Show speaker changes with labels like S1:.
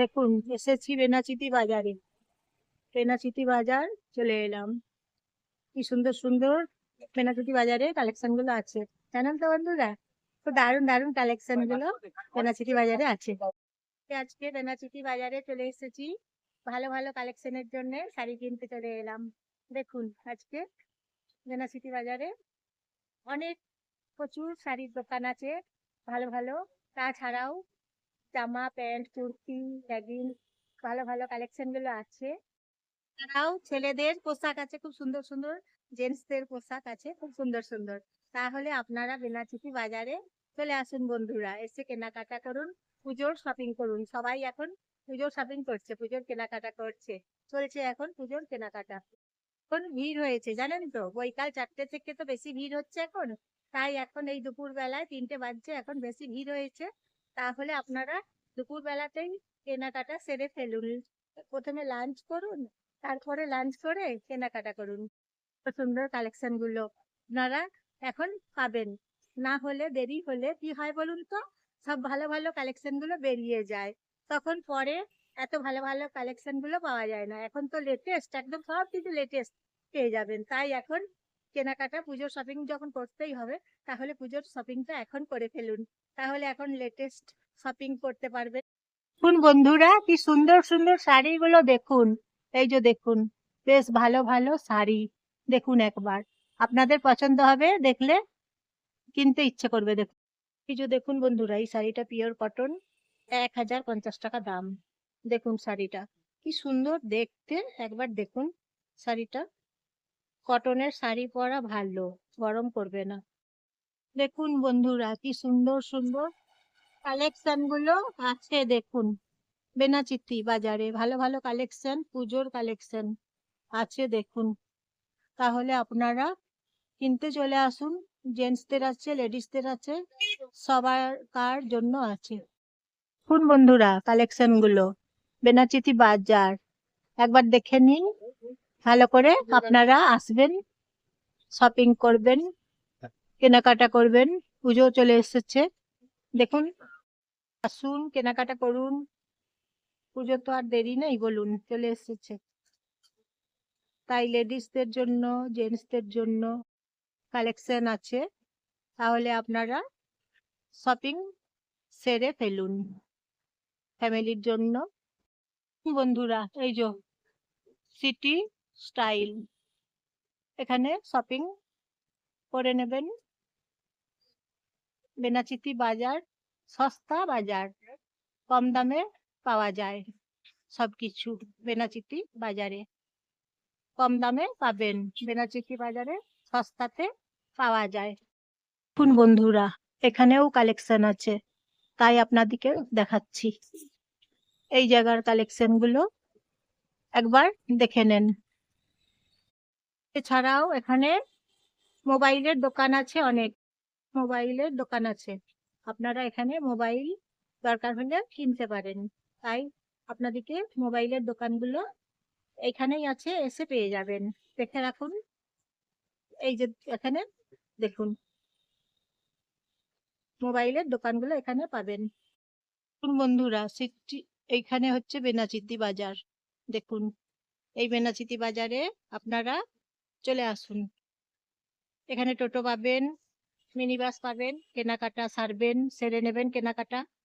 S1: দেখুন এসেছি বেনাচিতি বাজারে। বেনাচিতি বাজার চলে এলাম। কি সুন্দর সুন্দর বেনাচিতি বাজারে কালেকশন গুলো আছে, জানেন তো বন্ধুরা? তো দারুণ দারুণ কালেকশন গুলো বেনাচিতি বাজারে আছে। আজকে বেনাচিতি বাজারে চলে এসেছি ভালো ভালো কালেকশনের জন্য শাড়ি কিনতে চলে এলাম। দেখুন আজকে বেনাচিতি বাজারে অনেক প্রচুর শাড়ির দোকান আছে ভালো ভালো। তাছাড়াও জামা প্যান্ট কুর্তি লেগিংস ভালো ভালো কালেকশন গুলো আছে। তারাও ছেলেদের পোশাক আছে খুব সুন্দর সুন্দর, জেন্টসদের পোশাক আছে খুব সুন্দর সুন্দর। তাহলে আপনারা বেনাচিতি বাজারে চলে আসুন বন্ধুরা, এসে কেনাকাটা করুন, পুজোর শপিং করুন। সবাই এখন পুজোর শপিং করছে, পুজোর কেনাকাটা করছে, চলছে এখন পুজোর কেনাকাটা। এখন ভিড় হয়েছে জানেন তো, বৈকাল 4টে থেকে তো বেশি ভিড় হচ্ছে এখন। তাই এখন এই দুপুর বেলায় 3টে বাজছে, এখন বেশি ভিড় হয়েছে। তাহলে আপনারা দুপুর বেলাতেই কেনাকাটা সেরে ফেলুন। প্রথমে লাঞ্চ করুন, তারপরে লাঞ্চ করে কেনাকাটা করুন। তো সুন্দর কালেকশন গুলো আপনারা এখন পাবেন। না হলে দেরি হলে কি হয় বলুন তো, সব ভালো ভালো কালেকশন গুলো বেরিয়ে যায়, তখন পরে এত ভালো ভালো কালেকশন গুলো পাওয়া যায় না। এখন তো লেটেস্ট একদম সব কিছু লেটেস্ট পেয়ে যাবেন। তাই এখন কেনাকাটা পুজোর শপিং যখন করতেই হবে, তাহলে পুজোর শপিংটা এখন করে ফেলুন। তাহলে এখন লেটেস্ট শপিং করতে পারবেন। দেখুন বন্ধুরা কি সুন্দর সুন্দর শাড়িগুলো দেখুন। এই যে দেখুন, বেশ ভালো ভালো শাড়ি। দেখুন একবার, আপনাদের পছন্দ হবে, দেখলে কিনতে ইচ্ছে করবে। দেখুন এই যে দেখুন বন্ধুরা, এই শাড়িটা পিওর কটন, 1050 টাকা দাম। দেখুন শাড়িটা কি সুন্দর দেখতে, একবার দেখুন শাড়িটা। কটনের শাড়ি পরা ভালো, গরম করবে না। দেখুন বন্ধুরা কি সুন্দর সুন্দর কালেকশন গুলো আছে। দেখুন বেনাচিতি বাজারে ভালো ভালো কালেকশন, পুজোর কালেকশন আছে দেখুন। তাহলে আপনারা কিনতে চলে আসুন, জেন্টসদের আছে লেডিসদের আছে, সবার কার জন্য আছে। দেখুন বন্ধুরা কালেকশন গুলো, বেনাচিতি বাজার একবার দেখে নিন ভালো করে। আপনারা আসবেন, শপিং করবেন, কেনাকাটা করবেন, পুজো চলে এসেছে। দেখুন আসুন কেনাকাটা করুন, পুজো তো আর দেরি নেই বলুন, চলে এসেছে। তাই লেডিসদের জন্য জেন্টসদের জন্য কালেকশন আছে। তাহলে আপনারা শপিং সেরে ফেলুন ফ্যামিলির জন্য। বন্ধুরা এই যে সিটি স্টাইল, এখানে শপিং করে নেবেন। বেনাচিতি বাজার সস্তা বাজার, কম দামে পাওয়া যায় সবকিছু। বেনাচিতি বাজারে কম দামে পাবেন, বেনাচিতি বাজারে সস্তাতে পাওয়া যায়। দেখুন বন্ধুরা এখানেও কালেকশন আছে, তাই আপনাদেরকে দেখাচ্ছি। এই জায়গার কালেকশন গুলো একবার দেখে নেন। এছাড়াও এখানে মোবাইলের দোকান আছে, অনেক মোবাইলের দোকান আছে। আপনারা এখানে মোবাইল দরকার হলে কিনতে পারেন। তাই আপনাদেরকে মোবাইলের দোকানগুলো এখানেই আছে, এসে পেয়ে যাবেন। দেখে রাখুন, এই যে এখানে দেখুন মোবাইলের দোকানগুলো এখানে পাবেন। দেখুন বন্ধুরা সিটি, এইখানে হচ্ছে বেনাচিতি বাজার। দেখুন এই বেনাচিতি বাজারে আপনারা চলে আসুন। এখানে টোটো পাবেন, মিনি বাস পাবেন, কেনাকাটা সারবেন, সেরে নেবেন কেনাকাটা।